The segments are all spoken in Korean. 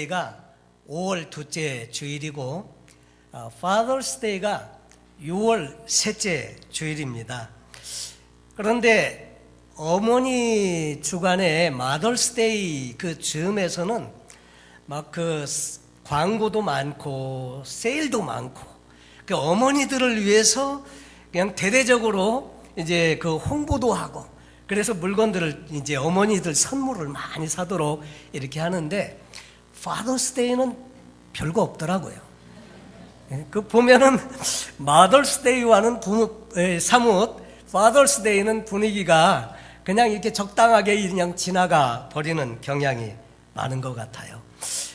가 5월 둘째 주일이고 Father's Day가 6월 셋째 주일입니다. 그런데 어머니 주간에 Mother's Day 그 즈음에서는 막 그 광고도 많고 세일도 많고 그 어머니들을 위해서 그냥 대대적으로 이제 그 홍보도 하고 그래서 물건들을 이제 어머니들 선물을 많이 사도록 이렇게 하는데 Father's Day는 별거 없더라고요. 그 보면은 Mother's Day와는 사뭇 Father's Day는 분위기가 그냥 이렇게 적당하게 그냥 지나가 버리는 경향이 많은 것 같아요.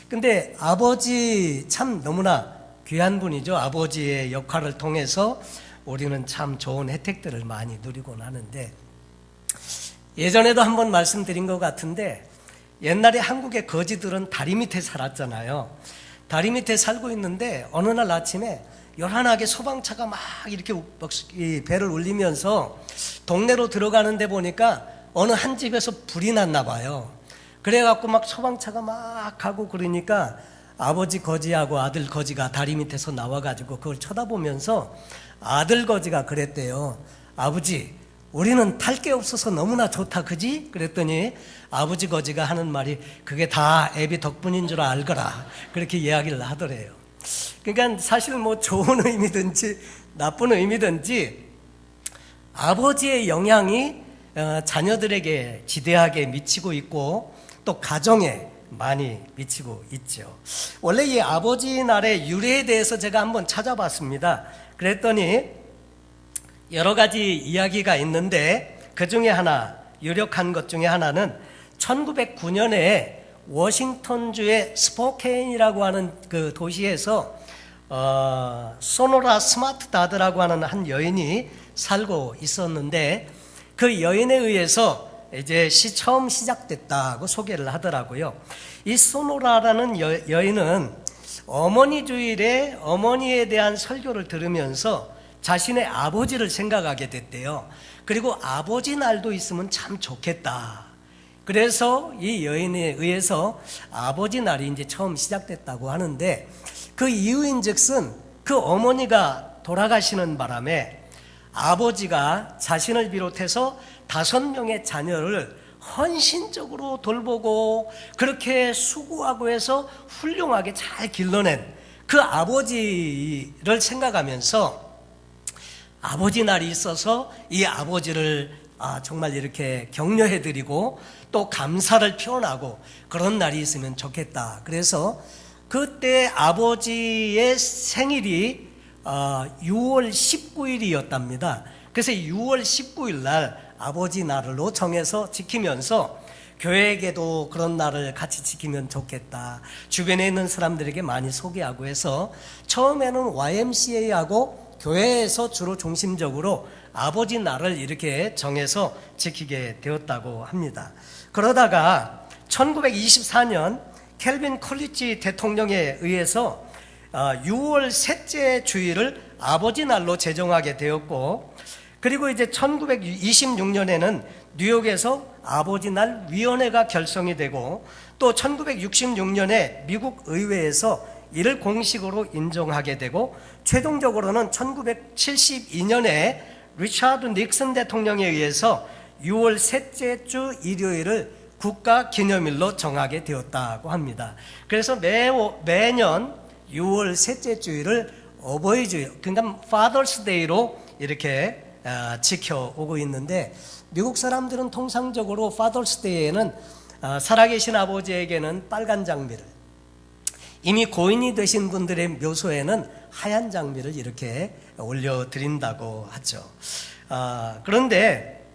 근데 아버지 참 너무나 귀한 분이죠. 아버지의 역할을 통해서 우리는 참 좋은 혜택들을 많이 누리곤 하는데 예전에도 한번 말씀드린 것 같은데 옛날에 한국의 거지들은 다리 밑에 살았잖아요. 다리 밑에 살고 있는데 어느 날 아침에 요란하게 소방차가 막 이렇게 배를 울리면서 동네로 들어가는데 보니까 어느 한 집에서 불이 났나 봐요. 그래갖고 막 소방차가 막 가고 그러니까 아버지 거지하고 아들 거지가 다리 밑에서 나와가지고 그걸 쳐다보면서 아들 거지가 그랬대요. 아버지, 우리는 탈 게 없어서 너무나 좋다, 그지? 그랬더니 아버지 거지가 하는 말이 그게 다 애비 덕분인 줄 알거라. 그렇게 이야기를 하더래요. 그러니까 사실 뭐 좋은 의미든지 나쁜 의미든지 아버지의 영향이 자녀들에게 지대하게 미치고 있고 또 가정에 많이 미치고 있죠. 원래 이 아버지 날의 유래에 대해서 제가 한번 찾아봤습니다. 그랬더니 여러 가지 이야기가 있는데 그 중에 하나, 유력한 것 중에 하나는 1909년에 워싱턴주의 스포케인이라고 하는 그 도시에서 소노라 스마트 다드라고 하는 한 여인이 살고 있었는데 그 여인에 의해서 이제 처음 시작됐다고 소개를 하더라고요. 이 소노라라는 여인은 어머니 주일에 어머니에 대한 설교를 들으면서 자신의 아버지를 생각하게 됐대요. 그리고 아버지 날도 있으면 참 좋겠다. 그래서 이 여인에 의해서 아버지 날이 이제 처음 시작됐다고 하는데 그 이유인즉슨 그 어머니가 돌아가시는 바람에 아버지가 자신을 비롯해서 5명의 자녀를 헌신적으로 돌보고 그렇게 수고하고 해서 훌륭하게 잘 길러낸 그 아버지를 생각하면서 아버지 날이 있어서 이 아버지를 정말 이렇게 격려해드리고 또 감사를 표현하고 그런 날이 있으면 좋겠다. 그래서 그때 아버지의 생일이 6월 19일이었답니다. 그래서 6월 19일 날 아버지 날로 정해서 지키면서 교회에게도 그런 날을 같이 지키면 좋겠다. 주변에 있는 사람들에게 많이 소개하고 해서 처음에는 YMCA하고 교회에서 주로 중심적으로 아버지 날을 이렇게 정해서 지키게 되었다고 합니다. 그러다가 1924년 켈빈 콜리지 대통령에 의해서 6월 셋째 주일을 아버지 날로 제정하게 되었고 그리고 이제 1926년에는 뉴욕에서 아버지 날 위원회가 결성이 되고 또 1966년에 미국 의회에서 이를 공식으로 인정하게 되고 최종적으로는 1972년에 리차드 닉슨 대통령에 의해서 6월 셋째 주 일요일을 국가 기념일로 정하게 되었다고 합니다. 그래서 매년 6월 셋째 주일을 어버이주일, 그러니까 Father's Day로 이렇게 지켜오고 있는데 미국 사람들은 통상적으로 Father's Day에는 살아계신 아버지에게는 빨간 장미를 이미 고인이 되신 분들의 묘소에는 하얀 장미를 이렇게 올려드린다고 하죠. 그런데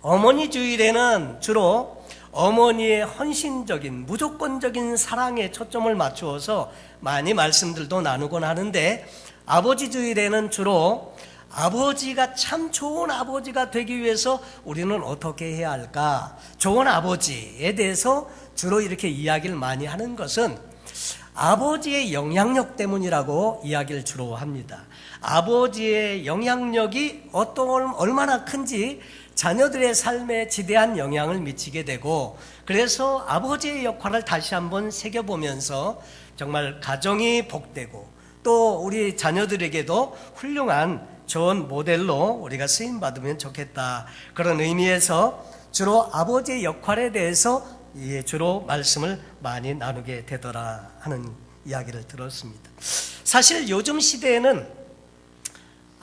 어머니 주일에는 주로 어머니의 헌신적인 무조건적인 사랑에 초점을 맞추어서 많이 말씀들도 나누곤 하는데 아버지 주일에는 주로 아버지가 참 좋은 아버지가 되기 위해서 우리는 어떻게 해야 할까? 좋은 아버지에 대해서 주로 이렇게 이야기를 많이 하는 것은 아버지의 영향력 때문이라고 이야기를 주로 합니다. 아버지의 영향력이 얼마나 큰지 자녀들의 삶에 지대한 영향을 미치게 되고, 그래서 아버지의 역할을 다시 한번 새겨보면서 정말 가정이 복되고 또 우리 자녀들에게도 훌륭한 좋은 모델로 우리가 쓰임받으면 좋겠다, 그런 의미에서 주로 아버지의 역할에 대해서 주로 말씀을 많이 나누게 되더라 하는 이야기를 들었습니다. 사실 요즘 시대에는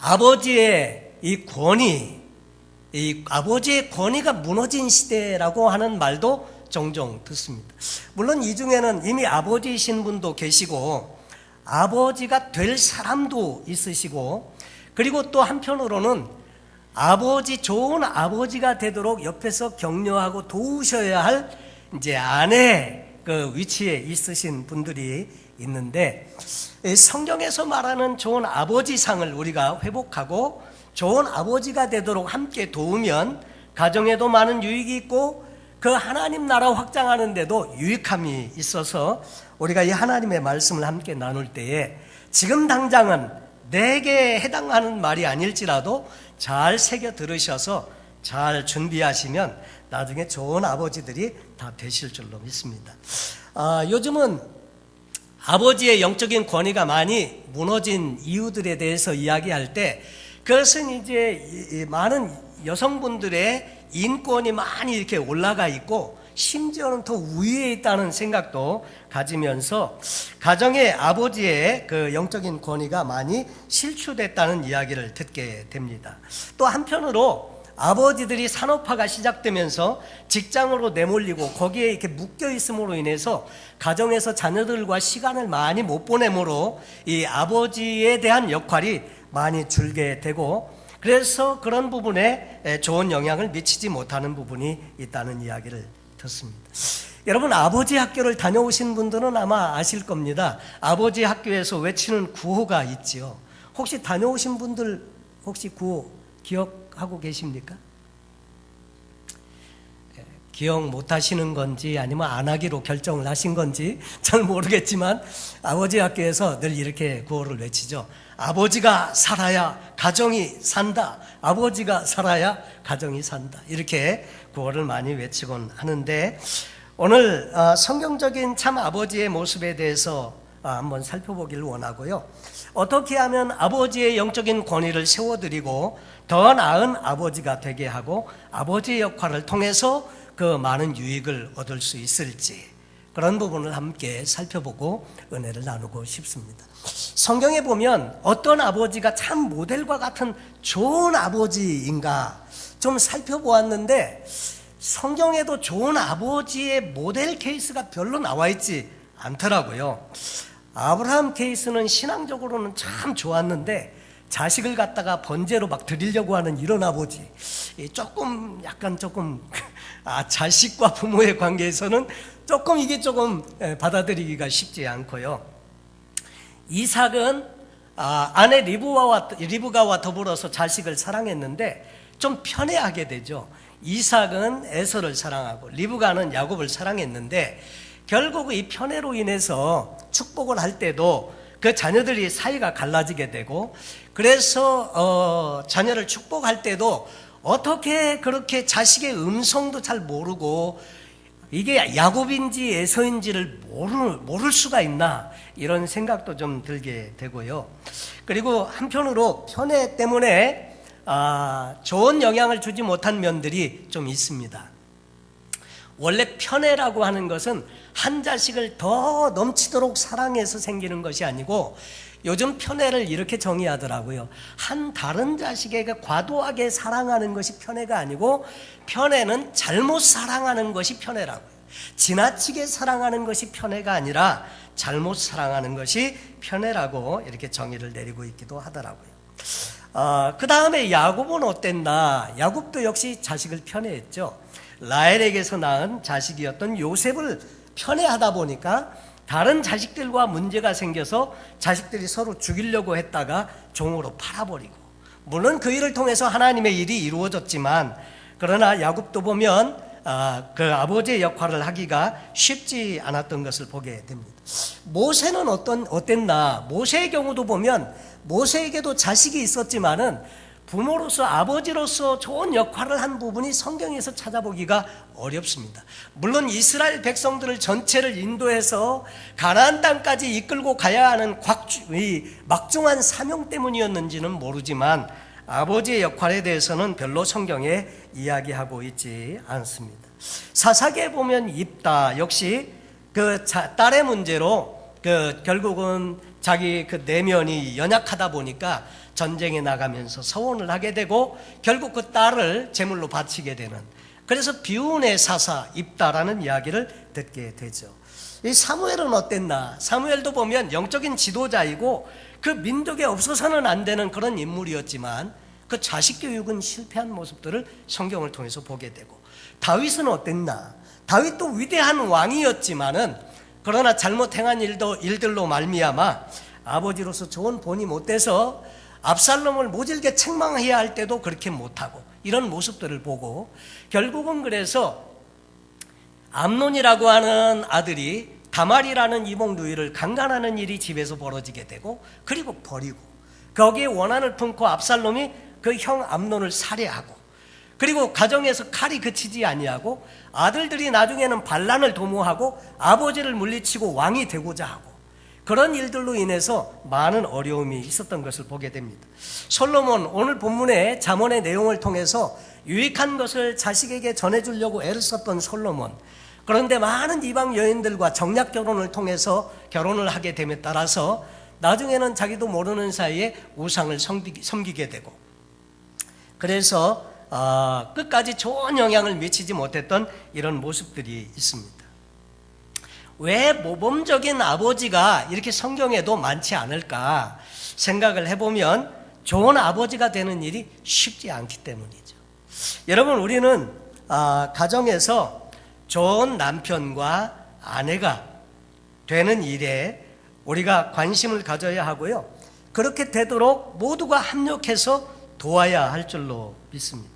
아버지의 이 아버지의 권위가 무너진 시대라고 하는 말도 종종 듣습니다. 물론 이 중에는 이미 아버지이신 분도 계시고 아버지가 될 사람도 있으시고, 그리고 또 한편으로는 좋은 아버지가 되도록 옆에서 격려하고 도우셔야 할 이제 아내 그 위치에 있으신 분들이 있는데, 성경에서 말하는 좋은 아버지상을 우리가 회복하고 좋은 아버지가 되도록 함께 도우면 가정에도 많은 유익이 있고 그 하나님 나라 확장하는 데도 유익함이 있어서 우리가 이 하나님의 말씀을 함께 나눌 때에 지금 당장은 내게 해당하는 말이 아닐지라도 잘 새겨 들으셔서 잘 준비하시면 나중에 좋은 아버지들이 다 되실 줄로 믿습니다. 요즘은 아버지의 영적인 권위가 많이 무너진 이유들에 대해서 이야기할 때, 그것은 이제 많은 여성분들의 인권이 많이 이렇게 올라가 있고 심지어는 더 우위에 있다는 생각도 가지면서 가정의 아버지의 그 영적인 권위가 많이 실추됐다는 이야기를 듣게 됩니다. 또 한편으로 아버지들이 산업화가 시작되면서 직장으로 내몰리고 거기에 이렇게 묶여 있음으로 인해서 가정에서 자녀들과 시간을 많이 못 보내므로 이 아버지에 대한 역할이 많이 줄게 되고, 그래서 그런 부분에 좋은 영향을 미치지 못하는 부분이 있다는 이야기를 듣습니다. 여러분, 아버지 학교를 다녀오신 분들은 아마 아실 겁니다. 아버지 학교에서 외치는 구호가 있지요. 혹시 다녀오신 분들 혹시 구호 기억하고 계십니까? 기억 못 하시는 건지 아니면 안 하기로 결정을 하신 건지 잘 모르겠지만 아버지 학교에서 늘 이렇게 구호를 외치죠. 아버지가 살아야 가정이 산다. 아버지가 살아야 가정이 산다. 이렇게 구호를 많이 외치곤 하는데, 오늘 성경적인 참 아버지의 모습에 대해서 한번 살펴보기를 원하고요. 어떻게 하면 아버지의 영적인 권위를 세워드리고 더 나은 아버지가 되게 하고 아버지의 역할을 통해서 그 많은 유익을 얻을 수 있을지, 그런 부분을 함께 살펴보고 은혜를 나누고 싶습니다. 성경에 보면 어떤 아버지가 참 모델과 같은 좋은 아버지인가 좀 살펴보았는데, 성경에도 좋은 아버지의 모델 케이스가 별로 나와 있지 않더라고요. 아브라함 케이스는 신앙적으로는 참 좋았는데 자식을 갖다가 번제로 막 드리려고 하는 이런 아버지, 약간 조금 자식과 부모의 관계에서는 이게 조금 받아들이기가 쉽지 않고요. 이삭은 아내 리브가와 더불어서 자식을 사랑했는데 좀 편애하게 되죠. 이삭은 에서를 사랑하고 리브가는 야곱을 사랑했는데, 결국 이 편애로 인해서 축복을 할 때도 그 자녀들이 사이가 갈라지게 되고, 그래서 자녀를 축복할 때도 어떻게 그렇게 자식의 음성도 잘 모르고 이게 야곱인지 에서인지를 모를 수가 있나, 이런 생각도 좀 들게 되고요. 그리고 한편으로 편애 때문에 좋은 영향을 주지 못한 면들이 좀 있습니다. 원래 편애라고 하는 것은 한 자식을 더 넘치도록 사랑해서 생기는 것이 아니고, 요즘 편애를 이렇게 정의하더라고요. 한 다른 자식에게 과도하게 사랑하는 것이 편애가 아니고, 편애는 잘못 사랑하는 것이 편애라고요. 지나치게 사랑하는 것이 편애가 아니라 잘못 사랑하는 것이 편애라고 이렇게 정의를 내리고 있기도 하더라고요. 그 다음에 야곱은 어땠나? 야곱도 역시 자식을 편애했죠. 라헬에게서 낳은 자식이었던 요셉을 편애하다 보니까 다른 자식들과 문제가 생겨서 자식들이 서로 죽이려고 했다가 종으로 팔아버리고, 물론 그 일을 통해서 하나님의 일이 이루어졌지만, 그러나 야곱도 보면 그 아버지의 역할을 하기가 쉽지 않았던 것을 보게 됩니다. 모세는 어땠나? 모세의 경우도 보면 모세에게도 자식이 있었지만은 부모로서, 아버지로서 좋은 역할을 한 부분이 성경에서 찾아보기가 어렵습니다. 물론 이스라엘 백성들을 전체를 인도해서 가나안 땅까지 이끌고 가야 하는 막중한 사명 때문이었는지는 모르지만 아버지의 역할에 대해서는 별로 성경에 이야기하고 있지 않습니다. 사사기에 보면 입다 역시 그 딸의 문제로 결국은 자기 그 내면이 연약하다 보니까 전쟁에 나가면서 서원을 하게 되고 결국 그 딸을 제물로 바치게 되는, 그래서 비운의 사사 입다라는 이야기를 듣게 되죠. 이 사무엘은 어땠나? 사무엘도 보면 영적인 지도자이고 그 민족에 없어서는 안 되는 그런 인물이었지만 그 자식 교육은 실패한 모습들을 성경을 통해서 보게 되고, 다윗은 어땠나? 다윗도 위대한 왕이었지만은 그러나 잘못 행한 일들로 말미암아 아버지로서 좋은 본이 못 돼서 압살롬을 모질게 책망해야 할 때도 그렇게 못하고, 이런 모습들을 보고 결국은 그래서 암논이라고 하는 아들이 다말이라는 이복 누이를 강간하는 일이 집에서 벌어지게 되고, 그리고 버리고 거기에 원한을 품고 압살롬이 그 형 암논을 살해하고, 그리고 가정에서 칼이 그치지 아니하고 아들들이 나중에는 반란을 도모하고 아버지를 물리치고 왕이 되고자 하고, 그런 일들로 인해서 많은 어려움이 있었던 것을 보게 됩니다. 솔로몬, 오늘 본문의 잠언의 내용을 통해서 유익한 것을 자식에게 전해주려고 애를 썼던 솔로몬, 그런데 많은 이방 여인들과 정략 결혼을 통해서 결혼을 하게 됨에 따라서 나중에는 자기도 모르는 사이에 우상을 섬기게 되고, 그래서 끝까지 좋은 영향을 미치지 못했던 이런 모습들이 있습니다. 왜 모범적인 아버지가 이렇게 성경에도 많지 않을까 생각을 해보면 좋은 아버지가 되는 일이 쉽지 않기 때문이죠. 여러분, 우리는 가정에서 좋은 남편과 아내가 되는 일에 우리가 관심을 가져야 하고요, 그렇게 되도록 모두가 합력해서 도와야 할 줄로 믿습니다.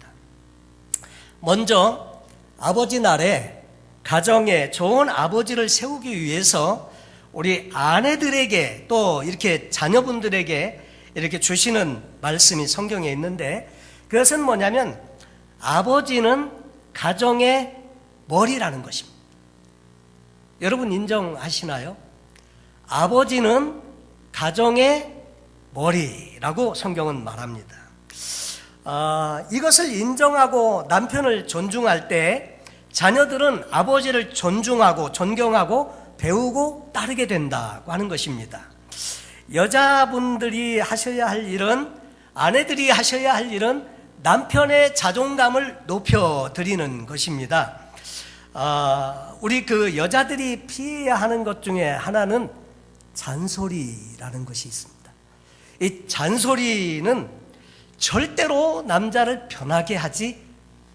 먼저 아버지 날에 가정에 좋은 아버지를 세우기 위해서 우리 아내들에게 또 이렇게 자녀분들에게 이렇게 주시는 말씀이 성경에 있는데, 그것은 뭐냐면 아버지는 가정의 머리라는 것입니다. 여러분 인정하시나요? 아버지는 가정의 머리라고 성경은 말합니다. 이것을 인정하고 남편을 존중할 때 자녀들은 아버지를 존중하고 존경하고 배우고 따르게 된다고 하는 것입니다. 여자분들이 하셔야 할 일은, 아내들이 하셔야 할 일은 남편의 자존감을 높여드리는 것입니다. 우리 그 여자들이 피해야 하는 것 중에 하나는 잔소리라는 것이 있습니다. 이 잔소리는 절대로 남자를 변하게 하지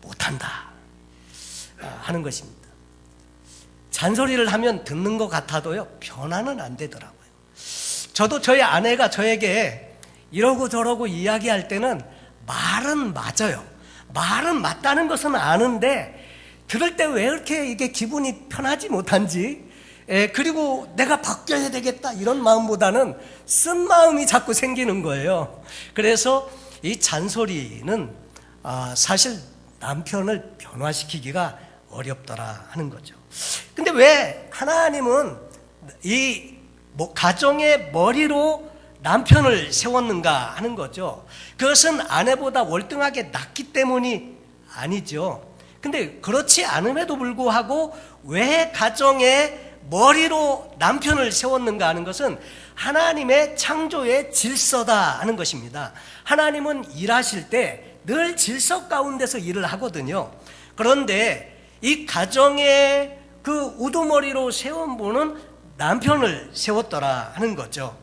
못한다 하는 것입니다. 잔소리를 하면 듣는 것 같아도요, 변화는 안 되더라고요. 저도 저희 아내가 저에게 이러고 저러고 이야기할 때는 말은 맞아요. 말은 맞다는 것은 아는데 들을 때 왜 이렇게 이게 기분이 편하지 못한지, 그리고 내가 바뀌어야 되겠다 이런 마음보다는 쓴 마음이 자꾸 생기는 거예요. 그래서 이 잔소리는 사실 남편을 변화시키기가 어렵더라 하는 거죠. 근데 왜 하나님은 이 가정의 머리로 남편을 세웠는가 하는 거죠. 그것은 아내보다 월등하게 낫기 때문이 아니죠. 근데 그렇지 않음에도 불구하고 왜 가정의 머리로 남편을 세웠는가 하는 것은 하나님의 창조의 질서다 하는 것입니다. 하나님은 일하실 때 늘 질서 가운데서 일을 하거든요. 그런데 이 가정의 그 우두머리로 세운 분은 남편을 세웠더라 하는 거죠.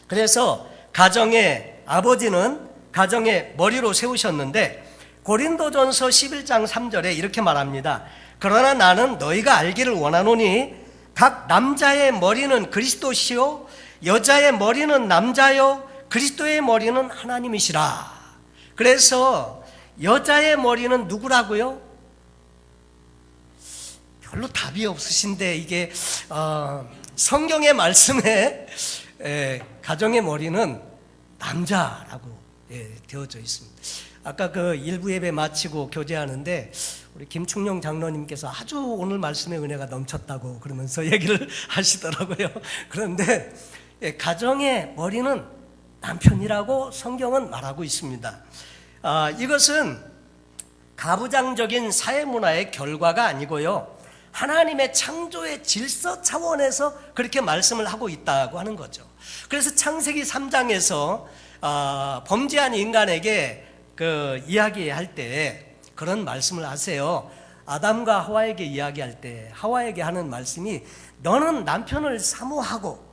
그래서 가정의 아버지는 가정의 머리로 세우셨는데, 고린도전서 11장 3절에 이렇게 말합니다. 그러나 나는 너희가 알기를 원하노니 각 남자의 머리는 그리스도시요 여자의 머리는 남자요 그리스도의 머리는 하나님이시라. 그래서 여자의 머리는 누구라고요? 별로 답이 없으신데, 이게 성경의 말씀에 가정의 머리는 남자라고 되어져 있습니다. 아까 그 일부 예배 마치고 교제하는데 우리 김충룡 장로님께서 아주 오늘 말씀의 은혜가 넘쳤다고 그러면서 얘기를 하시더라고요. 그런데 가정의 머리는 남편이라고 성경은 말하고 있습니다. 이것은 가부장적인 사회문화의 결과가 아니고요, 하나님의 창조의 질서 차원에서 그렇게 말씀을 하고 있다고 하는 거죠. 그래서 창세기 3장에서 범죄한 인간에게 그 이야기할 때 그런 말씀을 하세요. 아담과 하와에게 이야기할 때 하와에게 하는 말씀이 너는 남편을 사모하고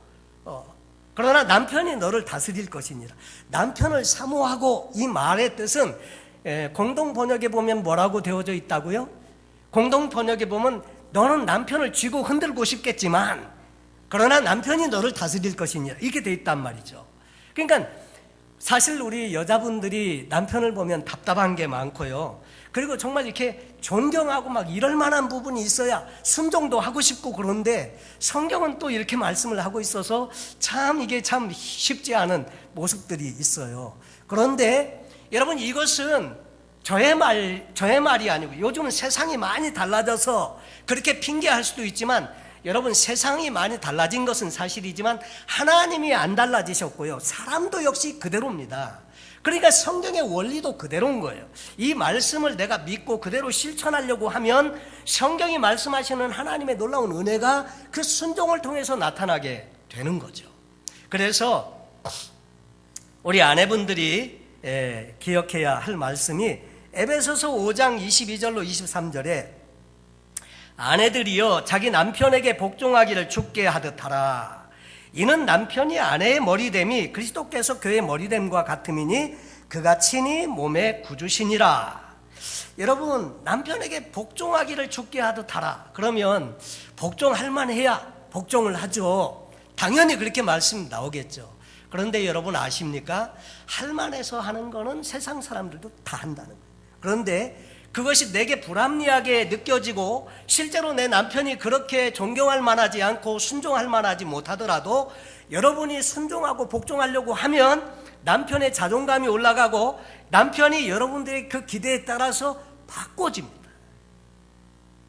그러나 남편이 너를 다스릴 것이니라. 남편을 사모하고, 이 말의 뜻은 공동 번역에 보면 뭐라고 되어져 있다고요? 공동 번역에 보면 너는 남편을 쥐고 흔들고 싶겠지만 그러나 남편이 너를 다스릴 것이니라, 이렇게 돼 있단 말이죠. 그러니까 사실 우리 여자분들이 남편을 보면 답답한 게 많고요, 그리고 정말 이렇게 존경하고 막 이럴 만한 부분이 있어야 순종도 하고 싶고, 그런데 성경은 또 이렇게 말씀을 하고 있어서 참 이게 참 쉽지 않은 모습들이 있어요. 그런데 여러분, 이것은 저의 말이 아니고, 요즘은 세상이 많이 달라져서 그렇게 핑계할 수도 있지만, 여러분, 세상이 많이 달라진 것은 사실이지만 하나님이 안 달라지셨고요, 사람도 역시 그대로입니다. 그러니까 성경의 원리도 그대로인 거예요. 이 말씀을 내가 믿고 그대로 실천하려고 하면 성경이 말씀하시는 하나님의 놀라운 은혜가 그 순종을 통해서 나타나게 되는 거죠. 그래서 우리 아내분들이 기억해야 할 말씀이 에베소서 5장 22절로 23절에 아내들이여 자기 남편에게 복종하기를 주께 하듯 하라. 이는 남편이 아내의 머리됨이 그리스도께서 교회의 머리됨과 같음이니 그가 친히 몸의 구주시니라. 여러분, 남편에게 복종하기를 주께 하듯 하라. 그러면 복종할 만해야 복종을 하죠. 당연히 그렇게 말씀 나오겠죠. 그런데 여러분 아십니까? 할 만해서 하는 거는 세상 사람들도 다 한다는 거예요. 그런데 그것이 내게 불합리하게 느껴지고 실제로 내 남편이 그렇게 존경할 만하지 않고 순종할 만하지 못하더라도 여러분이 순종하고 복종하려고 하면 남편의 자존감이 올라가고 남편이 여러분들의 그 기대에 따라서 바꿔집니다.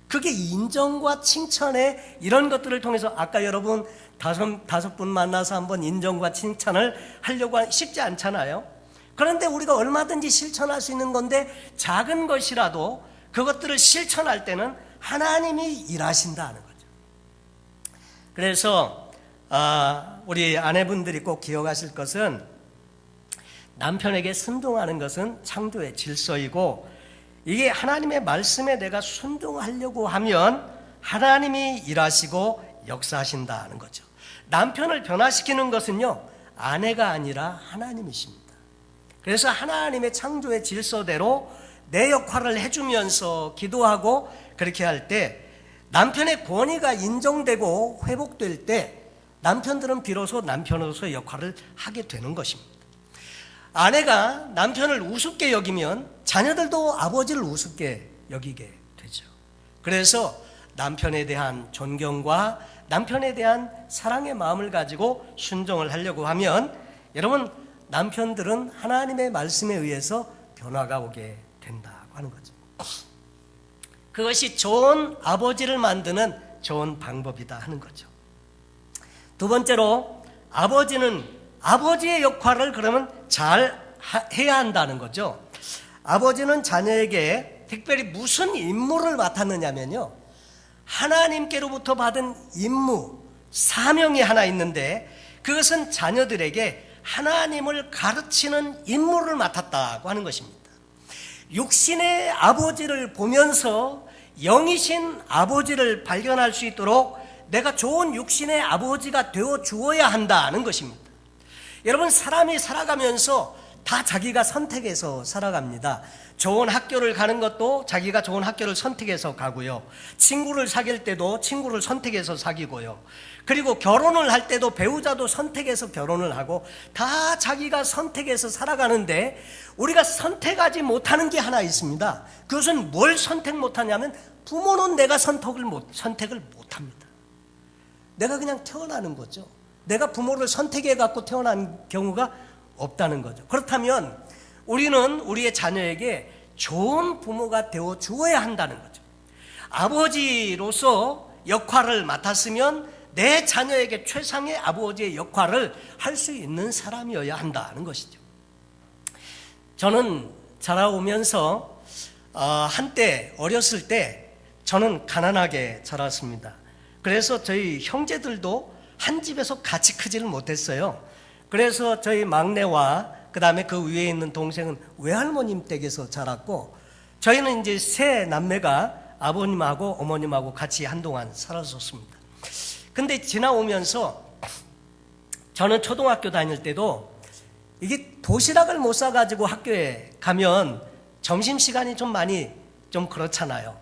그게 인정과 칭찬의 이런 것들을 통해서, 아까 여러분 다섯 분 만나서 한번 인정과 칭찬을 하려고 쉽지 않잖아요. 그런데 우리가 얼마든지 실천할 수 있는 건데, 작은 것이라도 그것들을 실천할 때는 하나님이 일하신다는 거죠. 그래서 우리 아내분들이 꼭 기억하실 것은, 남편에게 순종하는 것은 창조의 질서이고, 이게 하나님의 말씀에 내가 순종하려고 하면 하나님이 일하시고 역사하신다는 거죠. 남편을 변화시키는 것은요, 아내가 아니라 하나님이십니다. 그래서 하나님의 창조의 질서대로 내 역할을 해주면서 기도하고 그렇게 할 때 남편의 권위가 인정되고 회복될 때 남편들은 비로소 남편으로서의 역할을 하게 되는 것입니다. 아내가 남편을 우습게 여기면 자녀들도 아버지를 우습게 여기게 되죠. 그래서 남편에 대한 존경과 남편에 대한 사랑의 마음을 가지고 순종을 하려고 하면, 여러분, 남편들은 하나님의 말씀에 의해서 변화가 오게 된다고 하는 거죠. 그것이 좋은 아버지를 만드는 좋은 방법이다 하는 거죠. 두 번째로, 아버지는 아버지의 역할을 그러면 잘 해야 한다는 거죠. 아버지는 자녀에게 특별히 무슨 임무를 맡았느냐면요, 하나님께로부터 받은 임무, 사명이 하나 있는데, 그것은 자녀들에게 하나님을 가르치는 임무를 맡았다고 하는 것입니다. 육신의 아버지를 보면서 영이신 아버지를 발견할 수 있도록 내가 좋은 육신의 아버지가 되어 주어야 한다는 것입니다. 여러분, 사람이 살아가면서 다 자기가 선택해서 살아갑니다. 좋은 학교를 가는 것도 자기가 좋은 학교를 선택해서 가고요, 친구를 사귈 때도 친구를 선택해서 사귀고요, 그리고 결혼을 할 때도 배우자도 선택해서 결혼을 하고, 다 자기가 선택해서 살아가는데, 우리가 선택하지 못하는 게 하나 있습니다. 그것은 뭘 선택 못하냐면, 부모는 내가 선택을 못합니다. 내가 그냥 태어나는 거죠. 내가 부모를 선택해 갖고 태어난 경우가 없다는 거죠. 그렇다면 우리는 우리의 자녀에게 좋은 부모가 되어 주어야 한다는 거죠. 아버지로서 역할을 맡았으면 내 자녀에게 최상의 아버지의 역할을 할 수 있는 사람이어야 한다는 것이죠. 저는 자라오면서 한때 어렸을 때 저는 가난하게 자랐습니다. 그래서 저희 형제들도 한 집에서 같이 크지를 못했어요. 그래서 저희 막내와 그 다음에 그 위에 있는 동생은 외할머님 댁에서 자랐고, 저희는 이제 세 남매가 아버님하고 어머님하고 같이 한동안 살았었습니다. 근데 지나오면서 저는 초등학교 다닐 때도 이게 도시락을 못 사가지고 학교에 가면 점심시간이 좀 많이 좀 그렇잖아요.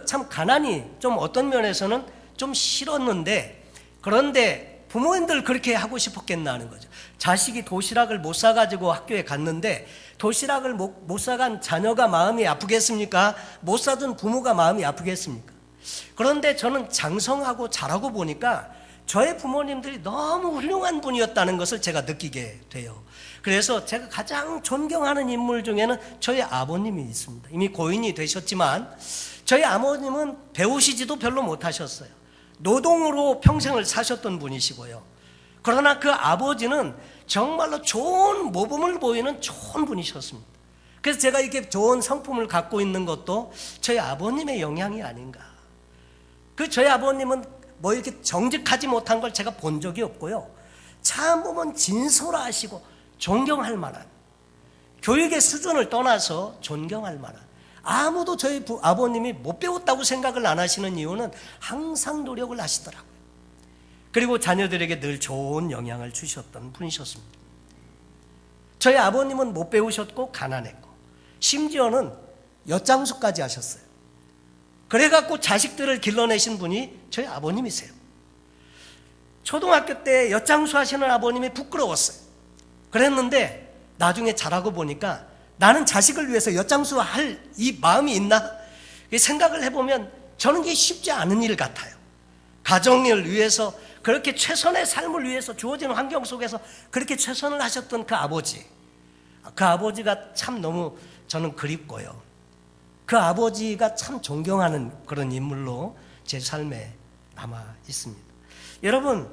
참 가난이 좀 어떤 면에서는 좀 싫었는데, 그런데 부모님들 그렇게 하고 싶었겠나 하는 거죠. 자식이 도시락을 못 사가지고 학교에 갔는데 도시락을 못 사간 자녀가 마음이 아프겠습니까? 못 사준 부모가 마음이 아프겠습니까? 그런데 저는 장성하고 자라고 보니까 저의 부모님들이 너무 훌륭한 분이었다는 것을 제가 느끼게 돼요. 그래서 제가 가장 존경하는 인물 중에는 저희 아버님이 있습니다. 이미 고인이 되셨지만 저희 아버님은 배우시지도 별로 못하셨어요. 노동으로 평생을 사셨던 분이시고요. 그러나 그 아버지는 정말로 좋은 모범을 보이는 좋은 분이셨습니다. 그래서 제가 이렇게 좋은 성품을 갖고 있는 것도 저희 아버님의 영향이 아닌가. 저희 아버님은 뭐 이렇게 정직하지 못한 걸 제가 본 적이 없고요. 참 보면 진솔하시고 존경할 만한, 교육의 수준을 떠나서 존경할 만한, 아무도 저희 아버님이 못 배웠다고 생각을 안 하시는 이유는 항상 노력을 하시더라고요. 그리고 자녀들에게 늘 좋은 영향을 주셨던 분이셨습니다. 저희 아버님은 못 배우셨고 가난했고 심지어는 엿장수까지 하셨어요. 그래갖고 자식들을 길러내신 분이 저희 아버님이세요. 초등학교 때 엿장수 하시는 아버님이 부끄러웠어요. 그랬는데 나중에 자라고 보니까 나는 자식을 위해서 엿장수 할 이 마음이 있나? 생각을 해보면 저는 이게 쉽지 않은 일 같아요. 가정을 위해서 그렇게 최선의 삶을 위해서 주어진 환경 속에서 그렇게 최선을 하셨던 그 아버지가 참 너무 저는 그립고요. 그 아버지가 참 존경하는 그런 인물로 제 삶에 남아 있습니다. 여러분,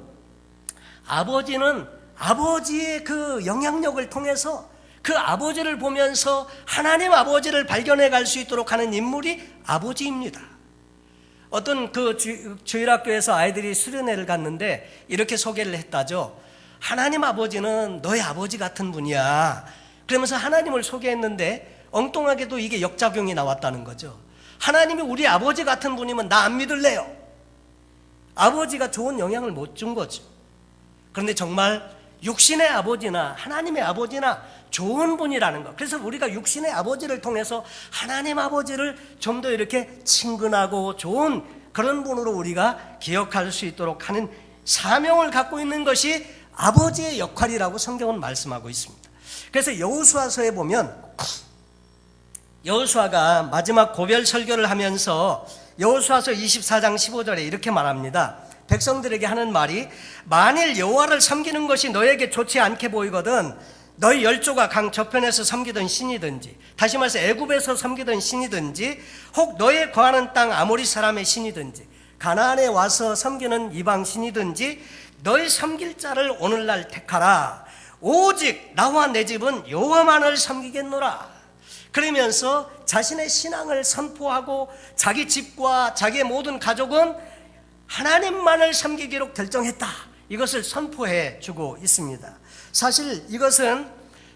아버지는 아버지의 그 영향력을 통해서 그 아버지를 보면서 하나님 아버지를 발견해 갈 수 있도록 하는 인물이 아버지입니다. 어떤 그 주일학교에서 아이들이 수련회를 갔는데 이렇게 소개를 했다죠. 하나님 아버지는 너의 아버지 같은 분이야. 그러면서 하나님을 소개했는데 엉뚱하게도 이게 역작용이 나왔다는 거죠. 하나님이 우리 아버지 같은 분이면 나 안 믿을래요. 아버지가 좋은 영향을 못 준 거죠. 그런데 정말 육신의 아버지나 하나님의 아버지나 좋은 분이라는 것. 그래서 우리가 육신의 아버지를 통해서 하나님 아버지를 좀 더 이렇게 친근하고 좋은 그런 분으로 우리가 기억할 수 있도록 하는 사명을 갖고 있는 것이 아버지의 역할이라고 성경은 말씀하고 있습니다. 그래서 여호수아서에 보면 여호수아가 마지막 고별 설교를 하면서 여호수아서 24장 15절에 이렇게 말합니다. 백성들에게 하는 말이, 만일 여호와를 섬기는 것이 너에게 좋지 않게 보이거든 너희 열조가 강 저편에서 섬기던 신이든지, 다시 말해서 애굽에서 섬기던 신이든지, 혹 너의 거하는 땅 아모리 사람의 신이든지, 가나안에 와서 섬기는 이방 신이든지 너희 섬길 자를 오늘날 택하라. 오직 나와 내 집은 여호와만을 섬기겠노라. 그러면서 자신의 신앙을 선포하고 자기 집과 자기의 모든 가족은 하나님만을 섬기기로 결정했다. 이것을 선포해 주고 있습니다. 사실 이것은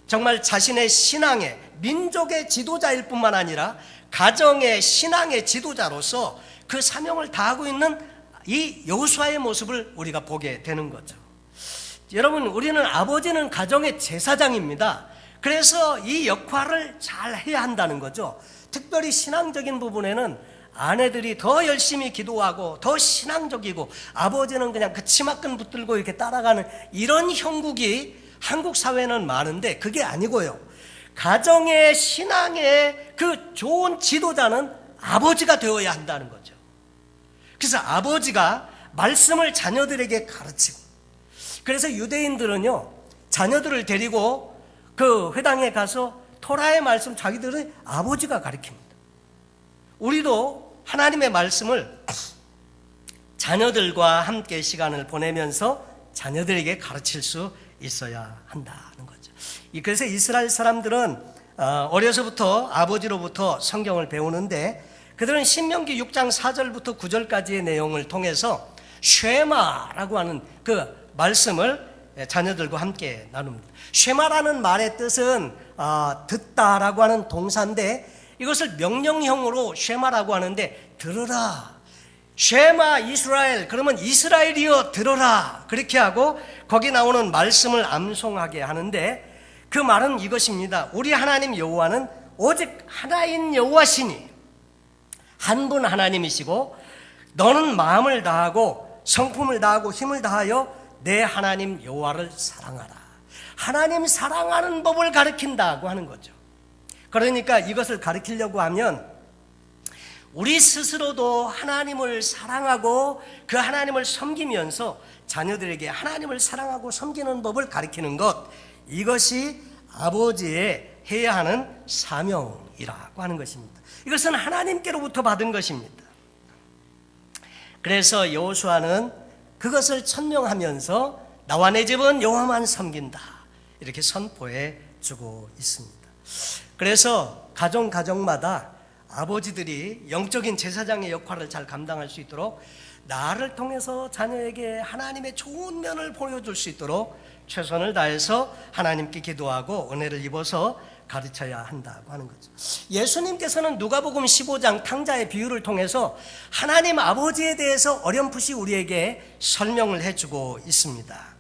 정말 자신의 신앙의, 민족의 지도자일 뿐만 아니라 가정의 신앙의 지도자로서 그 사명을 다하고 있는 이 여호수아의 모습을 우리가 보게 되는 거죠. 여러분, 우리는 아버지는 가정의 제사장입니다. 그래서 이 역할을 잘 해야 한다는 거죠. 특별히 신앙적인 부분에는 아내들이 더 열심히 기도하고 더 신앙적이고 아버지는 그냥 그 치마끈 붙들고 이렇게 따라가는 이런 형국이 한국 사회는 많은데 그게 아니고요. 가정의 신앙의 그 좋은 지도자는 아버지가 되어야 한다는 거죠. 그래서 아버지가 말씀을 자녀들에게 가르치고, 그래서 유대인들은요 자녀들을 데리고 그 회당에 가서 토라의 말씀 자기들의 아버지가 가르칩니다. 우리도 하나님의 말씀을 자녀들과 함께 시간을 보내면서 자녀들에게 가르칠 수 있어야 한다는 거죠. 그래서 이스라엘 사람들은 어려서부터 아버지로부터 성경을 배우는데 그들은 신명기 6장 4절부터 9절까지의 내용을 통해서 쉐마라고 하는 그 말씀을 자녀들과 함께 나눕니다. 쉐마라는 말의 뜻은 듣다라고 하는 동사인데 이것을 명령형으로 쉐마라고 하는데 들으라. 쉐마 이스라엘, 그러면 이스라엘이여 들어라, 그렇게 하고 거기 나오는 말씀을 암송하게 하는데 그 말은 이것입니다. 우리 하나님 여호와는 오직 하나인 여호와시니 한 분 하나님이시고 너는 마음을 다하고 성품을 다하고 힘을 다하여 내 하나님 여호와를 사랑하라. 하나님 사랑하는 법을 가르친다고 하는 거죠. 그러니까 이것을 가르치려고 하면 우리 스스로도 하나님을 사랑하고 그 하나님을 섬기면서 자녀들에게 하나님을 사랑하고 섬기는 법을 가르치는 것, 이것이 아버지의 해야 하는 사명이라고 하는 것입니다. 이것은 하나님께로부터 받은 것입니다. 그래서 여호수아는 그것을 천명하면서 나와 내 집은 여호와만 섬긴다, 이렇게 선포해 주고 있습니다. 그래서 가정마다 아버지들이 영적인 제사장의 역할을 잘 감당할 수 있도록 나를 통해서 자녀에게 하나님의 좋은 면을 보여줄 수 있도록 최선을 다해서 하나님께 기도하고 은혜를 입어서 가르쳐야 한다고 하는 거죠. 예수님께서는 누가복음 15장 탕자의 비유를 통해서 하나님 아버지에 대해서 어렴풋이 우리에게 설명을 해주고 있습니다.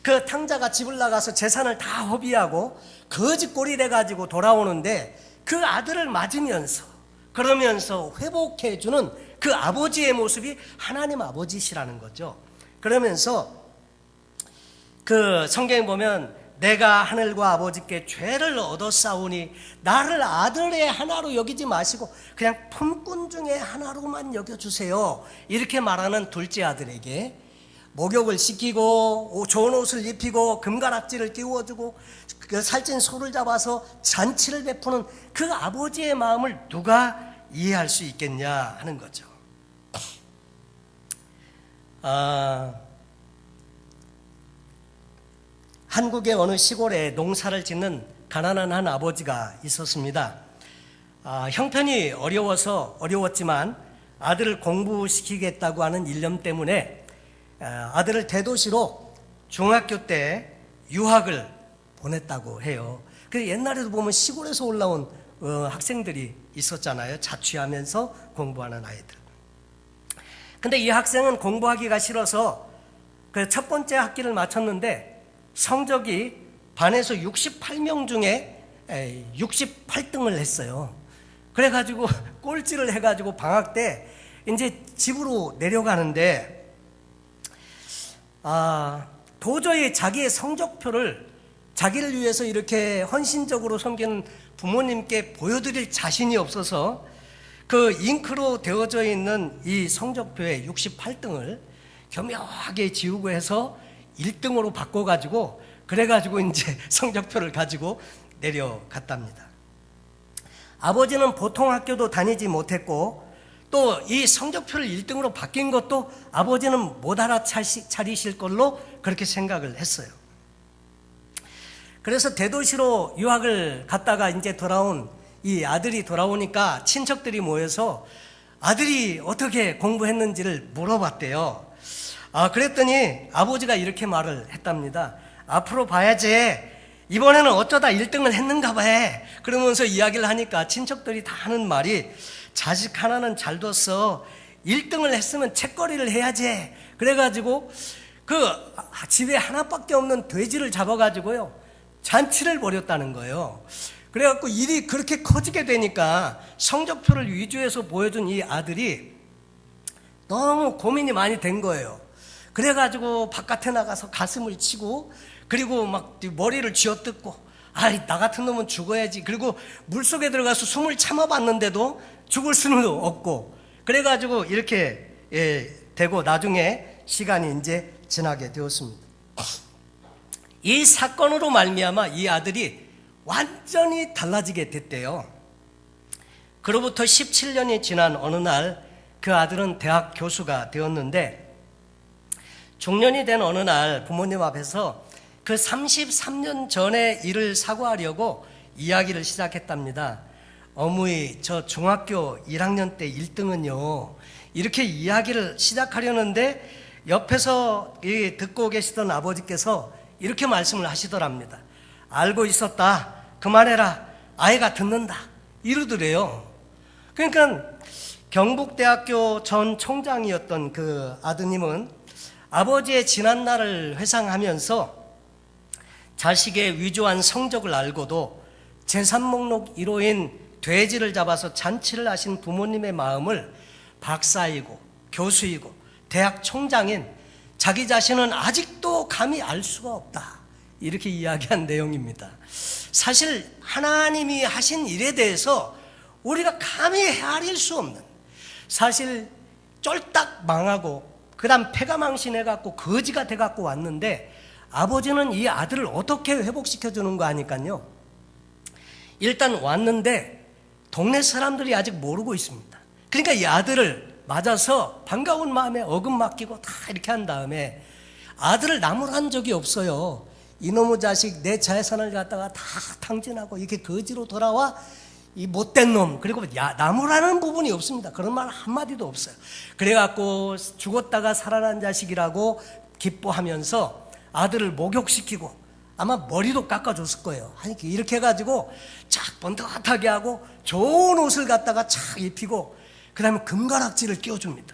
그 탕자가 집을 나가서 재산을 다 허비하고 거지꼴이 돼가지고 돌아오는데 그 아들을 맞으면서 그러면서 회복해주는 그 아버지의 모습이 하나님 아버지시라는 거죠. 그러면서 그 성경에 보면 내가 하늘과 아버지께 죄를 얻었사오니 나를 아들의 하나로 여기지 마시고 그냥 품꾼 중에 하나로만 여겨주세요, 이렇게 말하는 둘째 아들에게 목욕을 시키고 좋은 옷을 입히고 금가락지를 끼워주고 그 살찐 소를 잡아서 잔치를 베푸는 그 아버지의 마음을 누가 이해할 수 있겠냐 하는 거죠. 한국의 어느 시골에 농사를 짓는 가난한 한 아버지가 있었습니다. 형편이 어려웠지만 아들을 공부시키겠다고 하는 일념 때문에 아들을 대도시로 중학교 때 유학을 보냈다고 해요. 그래서 옛날에도 보면 시골에서 올라온 학생들이 있었잖아요. 자취하면서 공부하는 아이들. 근데 이 학생은 공부하기가 싫어서 그 첫 번째 학기를 마쳤는데 성적이 반에서 68명 중에 68등을 했어요. 그래가지고 꼴찌를 해가지고 방학 때 이제 집으로 내려가는데 도저히 자기의 성적표를 자기를 위해서 이렇게 헌신적으로 섬기는 부모님께 보여드릴 자신이 없어서 그 잉크로 되어져 있는 이 성적표에 68등을 교묘하게 지우고 해서 1등으로 바꿔가지고 그래가지고 이제 성적표를 가지고 내려갔답니다. 아버지는 보통 학교도 다니지 못했고 또 이 성적표를 1등으로 바뀐 것도 아버지는 못 알아차리실 걸로 그렇게 생각을 했어요. 그래서 대도시로 유학을 갔다가 이제 돌아온 이 아들이 돌아오니까 친척들이 모여서 아들이 어떻게 공부했는지를 물어봤대요. 그랬더니 아버지가 이렇게 말을 했답니다. 앞으로 봐야지, 이번에는 어쩌다 1등을 했는가 봐. 그러면서 이야기를 하니까 친척들이 다 하는 말이 자식 하나는 잘 뒀어. 1등을 했으면 책거리를 해야지. 그래가지고 그 집에 하나밖에 없는 돼지를 잡아가지고요 잔치를 벌였다는 거예요. 그래갖고 일이 그렇게 커지게 되니까 성적표를 위주해서 보여준 이 아들이 너무 고민이 많이 된 거예요. 그래가지고 바깥에 나가서 가슴을 치고 그리고 막 머리를 쥐어뜯고 나 같은 놈은 죽어야지. 그리고 물속에 들어가서 숨을 참아봤는데도 죽을 수는 없고 그래가지고 이렇게 되고 나중에 시간이 이제 지나게 되었습니다. 이 사건으로 말미암아 이 아들이 완전히 달라지게 됐대요. 그로부터 17년이 지난 어느 날 그 아들은 대학 교수가 되었는데, 중년이 된 어느 날 부모님 앞에서 그 33년 전의 일을 사과하려고 이야기를 시작했답니다. 어머니, 저 중학교 1학년 때 1등은요, 이렇게 이야기를 시작하려는데 옆에서 듣고 계시던 아버지께서 이렇게 말씀을 하시더랍니다. 알고 있었다, 그만해라, 아이가 듣는다, 이러더래요. 그러니까 경북대학교 전 총장이었던 그 아드님은 아버지의 지난 날을 회상하면서 자식의 위조한 성적을 알고도 재산 목록 1호인 돼지를 잡아서 잔치를 하신 부모님의 마음을 박사이고 교수이고 대학 총장인 자기 자신은 아직도 감히 알 수가 없다, 이렇게 이야기한 내용입니다. 사실 하나님이 하신 일에 대해서 우리가 감히 헤아릴 수 없는, 사실 쫄딱 망하고 그 다음 패가망신해갖고 거지가 돼갖고 왔는데, 아버지는 이 아들을 어떻게 회복시켜주는 거 아니까요. 일단 왔는데 동네 사람들이 아직 모르고 있습니다. 그러니까 이 아들을 맞아서 반가운 마음에 어금 맡기고 다 이렇게 한 다음에, 아들을 나무란 적이 없어요. 이놈의 자식, 내 재산을 갖다가 다 탕진하고 이렇게 거지로 돌아와, 이 못된 놈, 그리고 나무라는 부분이 없습니다. 그런 말 한마디도 없어요. 그래갖고 죽었다가 살아난 자식이라고 기뻐하면서 아들을 목욕시키고 아마 머리도 깎아줬을 거예요. 이렇게 해가지고 착 번듯하게 하고 좋은 옷을 갖다가 착 입히고 그 다음에 금가락지를 끼워줍니다.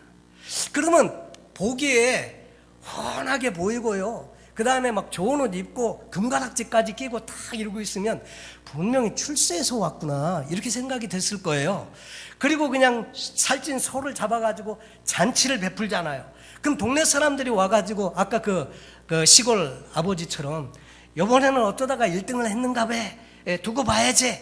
그러면 보기에 훤하게 보이고요. 그 다음에 막 좋은 옷 입고 금가락지까지 끼고 딱 이러고 있으면 분명히 출세해서 왔구나, 이렇게 생각이 됐을 거예요. 그리고 그냥 살찐 소를 잡아가지고 잔치를 베풀잖아요. 그럼 동네 사람들이 와가지고 아까 그 시골 아버지처럼 이번에는 어쩌다가 1등을 했는가 봐, 두고 봐야지,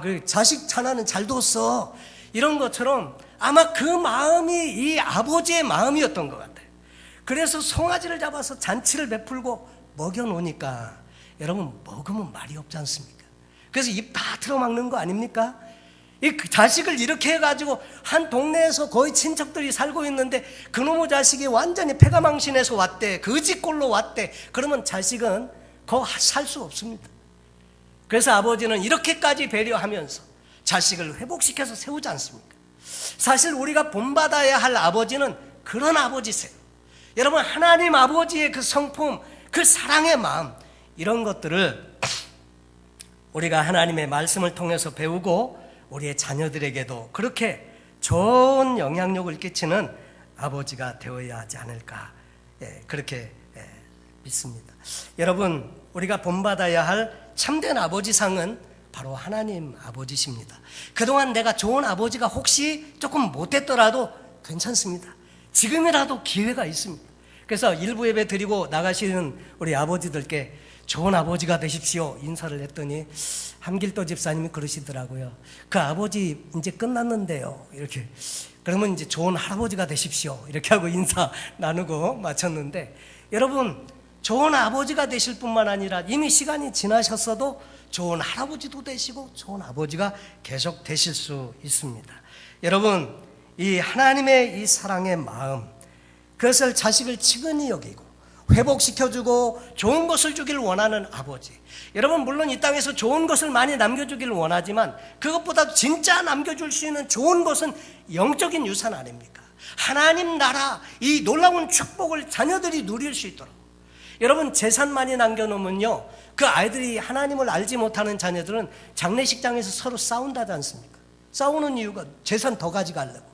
그 자식 하나는 잘 뒀어, 이런 것처럼 아마 그 마음이 이 아버지의 마음이었던 것 같아요. 그래서 송아지를 잡아서 잔치를 베풀고 먹여놓으니까 여러분, 먹으면 말이 없지 않습니까? 그래서 입 다 틀어막는 거 아닙니까? 이 자식을 이렇게 해가지고 한 동네에서 거의 친척들이 살고 있는데 그놈의 자식이 완전히 패가망신해서 왔대, 거지꼴로 왔대. 그러면 자식은 거 살 수 없습니다. 그래서 아버지는 이렇게까지 배려하면서 자식을 회복시켜서 세우지 않습니까? 사실 우리가 본받아야 할 아버지는 그런 아버지세요. 여러분, 하나님 아버지의 그 성품, 그 사랑의 마음, 이런 것들을 우리가 하나님의 말씀을 통해서 배우고 우리의 자녀들에게도 그렇게 좋은 영향력을 끼치는 아버지가 되어야 하지 않을까, 그렇게 믿습니다. 여러분, 우리가 본받아야 할 참된 아버지상은 바로 하나님 아버지십니다. 그동안 내가 좋은 아버지가 혹시 조금 못됐더라도 괜찮습니다. 지금이라도 기회가 있습니다. 그래서 일부 예배 드리고 나가시는 우리 아버지들께 좋은 아버지가 되십시오 인사를 했더니 함길도 집사님이 그러시더라고요. 그 아버지 이제 끝났는데요, 이렇게. 그러면 이제 좋은 할아버지가 되십시오, 이렇게 하고 인사 나누고 마쳤는데, 여러분, 좋은 아버지가 되실 뿐만 아니라 이미 시간이 지나셨어도 좋은 할아버지도 되시고 좋은 아버지가 계속 되실 수 있습니다. 여러분, 이 하나님의 이 사랑의 마음, 그것을 자식을 치근히 여기고 회복시켜주고 좋은 것을 주길 원하는 아버지. 여러분, 물론 이 땅에서 좋은 것을 많이 남겨주기를 원하지만 그것보다 진짜 남겨줄 수 있는 좋은 것은 영적인 유산 아닙니까? 하나님 나라, 이 놀라운 축복을 자녀들이 누릴 수 있도록. 여러분, 재산 많이 남겨놓으면요, 그 아이들이 하나님을 알지 못하는 자녀들은 장례식장에서 서로 싸운다지 않습니까? 싸우는 이유가 재산 더 가져가려고.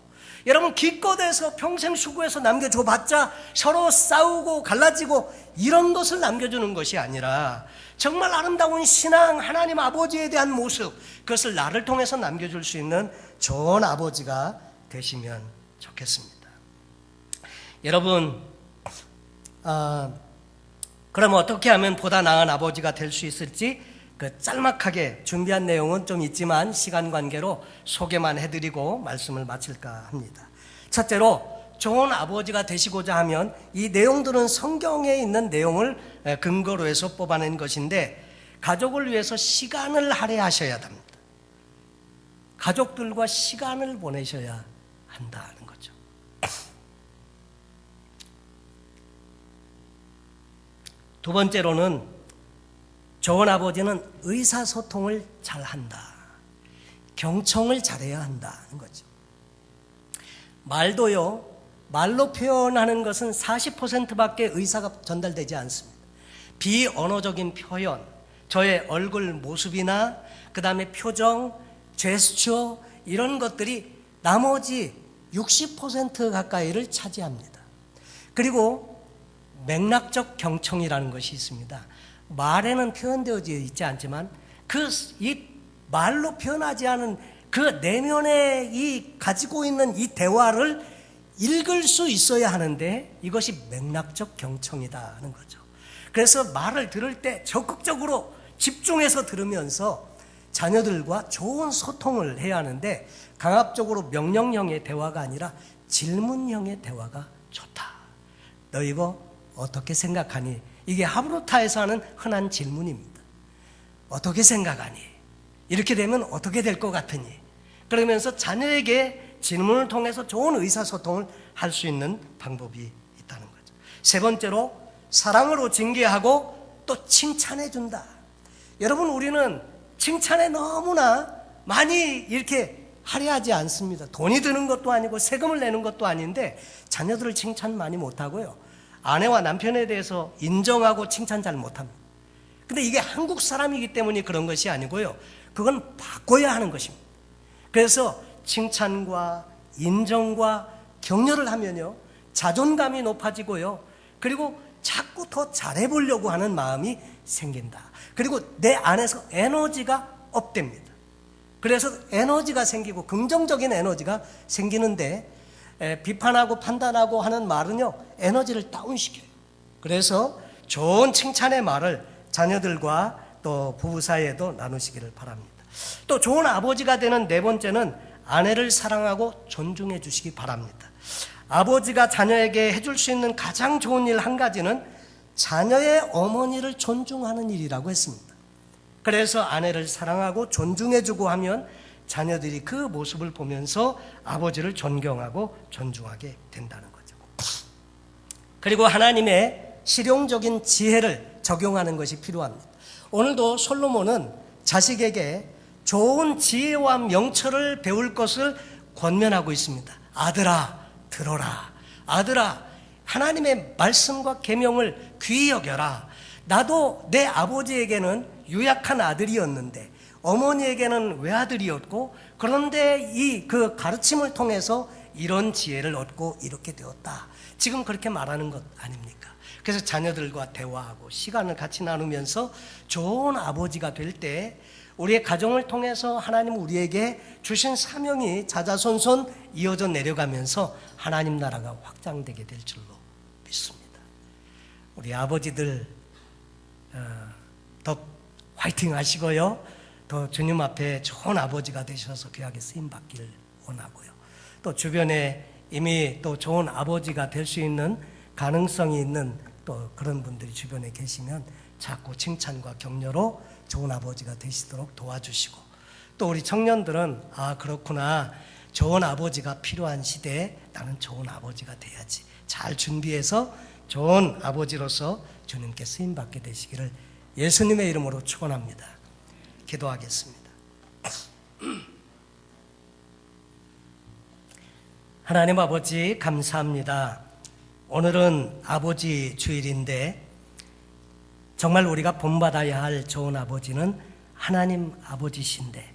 여러분, 기껏해서 평생 수고해서 남겨줘봤자 서로 싸우고 갈라지고 이런 것을 남겨주는 것이 아니라 정말 아름다운 신앙, 하나님 아버지에 대한 모습, 그것을 나를 통해서 남겨줄 수 있는 좋은 아버지가 되시면 좋겠습니다. 여러분, 그럼 어떻게 하면 보다 나은 아버지가 될 수 있을지 그 짤막하게 준비한 내용은 좀 있지만 시간 관계로 소개만 해드리고 말씀을 마칠까 합니다. 첫째로, 좋은 아버지가 되시고자 하면 이 내용들은 성경에 있는 내용을 근거로 해서 뽑아낸 것인데, 가족을 위해서 시간을 할애하셔야 합니다. 가족들과 시간을 보내셔야 한다는 거죠. 두 번째로는 좋은 아버지는 의사소통을 잘한다. 경청을 잘해야 한다는 거죠. 말도요, 말로 표현하는 것은 40%밖에 의사가 전달되지 않습니다. 비언어적인 표현, 저의 얼굴 모습이나 그 다음에 표정, 제스처 이런 것들이 나머지 60% 가까이를 차지합니다. 그리고 맥락적 경청이라는 것이 있습니다. 말에는 표현되어져 있지 않지만 이 말로 표현하지 않은 그 내면에 가지고 있는 이 대화를 읽을 수 있어야 하는데 이것이 맥락적 경청이라는 거죠. 그래서 말을 들을 때 적극적으로 집중해서 들으면서 자녀들과 좋은 소통을 해야 하는데 강압적으로 명령형의 대화가 아니라 질문형의 대화가 좋다. 너 이거 어떻게 생각하니? 이게 하브루타에서 하는 흔한 질문입니다. 어떻게 생각하니? 이렇게 되면 어떻게 될 것 같으니? 그러면서 자녀에게 질문을 통해서 좋은 의사소통을 할 수 있는 방법이 있다는 거죠. 세 번째로 사랑으로 징계하고 또 칭찬해 준다. 여러분, 우리는 칭찬에 너무나 많이 이렇게 할애하지 않습니다. 돈이 드는 것도 아니고 세금을 내는 것도 아닌데 자녀들을 칭찬 많이 못하고요, 아내와 남편에 대해서 인정하고 칭찬 잘 못합니다. 근데 이게 한국 사람이기 때문에 그런 것이 아니고요, 그건 바꿔야 하는 것입니다. 그래서 칭찬과 인정과 격려를 하면요, 자존감이 높아지고요, 그리고 자꾸 더 잘해보려고 하는 마음이 생긴다. 그리고 내 안에서 에너지가 업됩니다. 그래서 에너지가 생기고 긍정적인 에너지가 생기는데 비판하고 판단하고 하는 말은요, 에너지를 다운시켜요. 그래서 좋은 칭찬의 말을 자녀들과 또 부부 사이에도 나누시기를 바랍니다. 또 좋은 아버지가 되는 네 번째는 아내를 사랑하고 존중해 주시기 바랍니다. 아버지가 자녀에게 해줄 수 있는 가장 좋은 일 한 가지는 자녀의 어머니를 존중하는 일이라고 했습니다. 그래서 아내를 사랑하고 존중해 주고 하면 자녀들이 그 모습을 보면서 아버지를 존경하고 존중하게 된다는 거죠. 그리고 하나님의 실용적인 지혜를 적용하는 것이 필요합니다. 오늘도 솔로몬은 자식에게 좋은 지혜와 명철을 배울 것을 권면하고 있습니다. 아들아, 들어라. 아들아, 하나님의 말씀과 계명을 귀히 여겨라. 나도 내 아버지에게는 유약한 아들이었는데 어머니에게는 외아들이었고, 그런데 그 가르침을 통해서 이런 지혜를 얻고 이렇게 되었다. 지금 그렇게 말하는 것 아닙니까? 그래서 자녀들과 대화하고 시간을 같이 나누면서 좋은 아버지가 될 때 우리의 가정을 통해서 하나님 우리에게 주신 사명이 자자손손 이어져 내려가면서 하나님 나라가 확장되게 될 줄로 믿습니다. 우리 아버지들 더 화이팅 하시고요, 더 주님 앞에 좋은 아버지가 되셔서 귀하게 쓰임받기를 원하고요, 또 주변에 이미 또 좋은 아버지가 될 수 있는 가능성이 있는 또 그런 분들이 주변에 계시면 자꾸 칭찬과 격려로 좋은 아버지가 되시도록 도와주시고, 또 우리 청년들은 그렇구나, 좋은 아버지가 필요한 시대에 나는 좋은 아버지가 돼야지, 잘 준비해서 좋은 아버지로서 주님께 쓰임받게 되시기를 예수님의 이름으로 축원합니다. 기도하겠습니다. 하나님 아버지, 감사합니다. 오늘은 아버지 주일인데 정말 우리가 본받아야 할 좋은 아버지는 하나님 아버지신데